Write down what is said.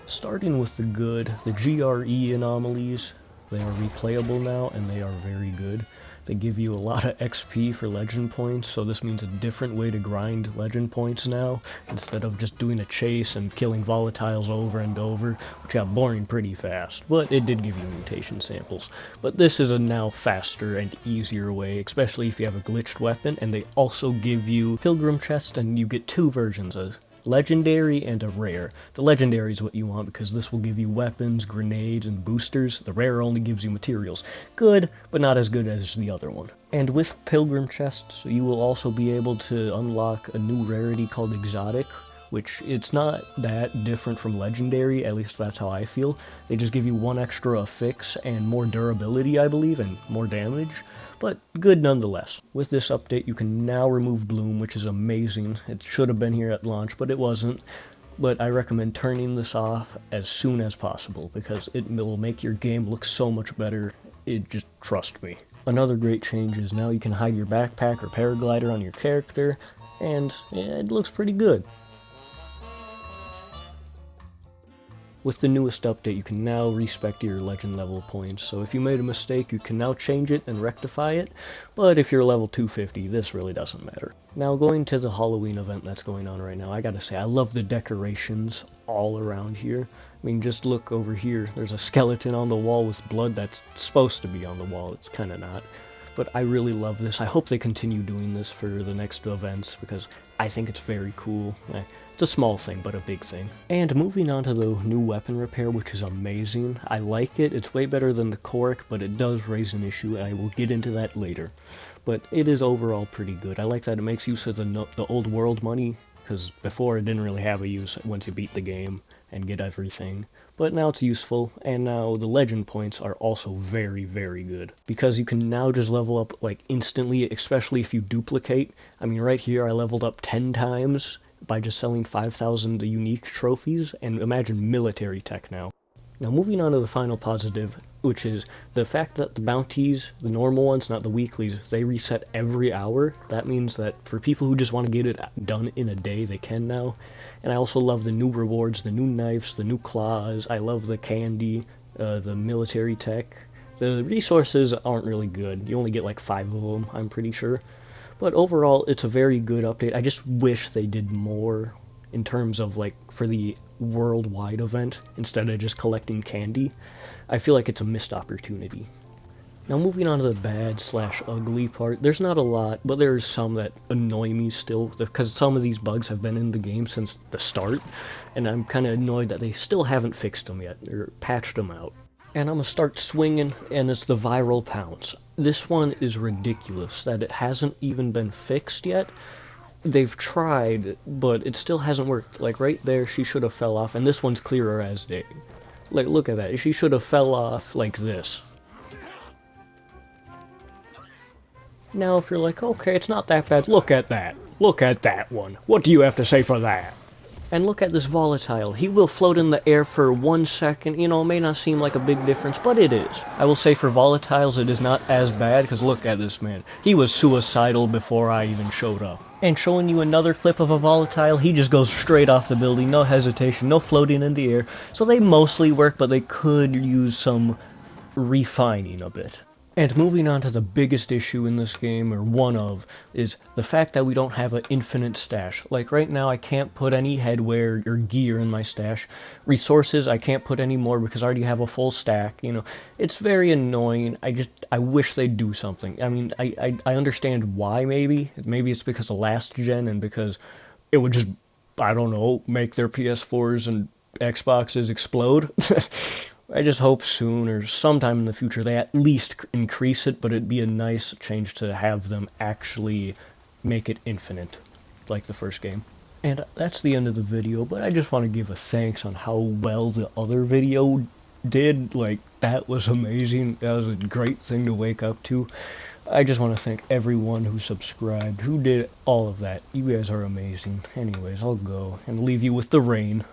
Starting with the good, the GRE anomalies, they are replayable now and they are very good. They give you a lot of XP for legend points, so this means a different way to grind legend points now, instead of just doing a chase and killing volatiles over and over, which got boring pretty fast, but it did give you mutation samples. But this is a now faster and easier way, especially if you have a glitched weapon, and they also give you pilgrim chests, and you get two versions of legendary and a rare. The legendary is what you want because this will give you weapons, grenades, and boosters. The rare only gives you materials. Good, but not as good as the other one. And with pilgrim chests, you will also be able to unlock a new rarity called exotic, which it's not that different from legendary, at least that's how I feel. They just give you one extra affix and more durability, I believe, and more damage. But good nonetheless. With this update, you can now remove Bloom, which is amazing. It should have been here at launch, but it wasn't. But I recommend turning this off as soon as possible, because it will make your game look so much better. Just trust me. Another great change is now you can hide your backpack or paraglider on your character, and it looks pretty good. With the newest update, you can now respec your legend level points, so if you made a mistake, you can now change it and rectify it, but if you're level 250, this really doesn't matter. Now, going to the Halloween event that's going on right now, I gotta say, I love the decorations all around here. I mean, just look over here, there's a skeleton on the wall with blood that's supposed to be on the wall, it's kinda not. But I really love this. I hope they continue doing this for the next events, because I think it's very cool. It's a small thing, but a big thing. And moving on to the new weapon repair, which is amazing. I like it. It's way better than the Coric, but it does raise an issue, and I will get into that later. But it is overall pretty good. I like that it makes use of the old world money, because before it didn't really have a use once you beat the game and get everything. But now it's useful, and now the legend points are also very, very good. Because you can now just level up like instantly, especially if you duplicate. I mean, right here I leveled up 10 times by just selling 5,000 unique trophies, and imagine military tech now. Now moving on to the final positive, which is the fact that the bounties, the normal ones, not the weeklies, they reset every hour. That means that for people who just want to get it done in a day, they can now. And I also love the new rewards, the new knives, the new claws. I love the candy, the military tech. The resources aren't really good. You only get like 5 of them, I'm pretty sure. But overall, it's a very good update. I just wish they did more in terms of like for the worldwide event instead of just collecting candy. I feel like it's a missed opportunity. Now moving on to the bad/ugly part, there's not a lot, but there's some that annoy me still, because some of these bugs have been in the game since the start, and I'm kind of annoyed that they still haven't fixed them yet, or patched them out. And I'm gonna start swinging, and it's the viral Pounce. This one is ridiculous, that it hasn't even been fixed yet. They've tried, but it still hasn't worked. Like right there, she should have fell off, and this one's clearer as day. Like, look at that, she should have fell off like this. Now if you're like, okay, it's not that bad, look at that. Look at that one. What do you have to say for that? And look at this volatile. He will float in the air for 1 second. You know, it may not seem like a big difference, but it is. I will say for volatiles it is not as bad, because look at this man. He was suicidal before I even showed up. And showing you another clip of a volatile, he just goes straight off the building, no hesitation, no floating in the air. So they mostly work, but they could use some refining a bit. And moving on to the biggest issue in this game, or one of, is the fact that we don't have an infinite stash. Like right now I can't put any headwear or gear in my stash. Resources I can't put any more because I already have a full stack, you know. It's very annoying. I wish they'd do something. I mean, I understand why maybe. Maybe it's because of last gen and because it would just, I don't know, make their PS4s and Xboxes explode. I just hope soon or sometime in the future they at least increase it, but it'd be a nice change to have them actually make it infinite, like the first game. And that's the end of the video, but I just want to give a thanks on how well the other video did. Like, that was amazing. That was a great thing to wake up to. I just want to thank everyone who subscribed, who did all of that. You guys are amazing. Anyways, I'll go and leave you with the rain.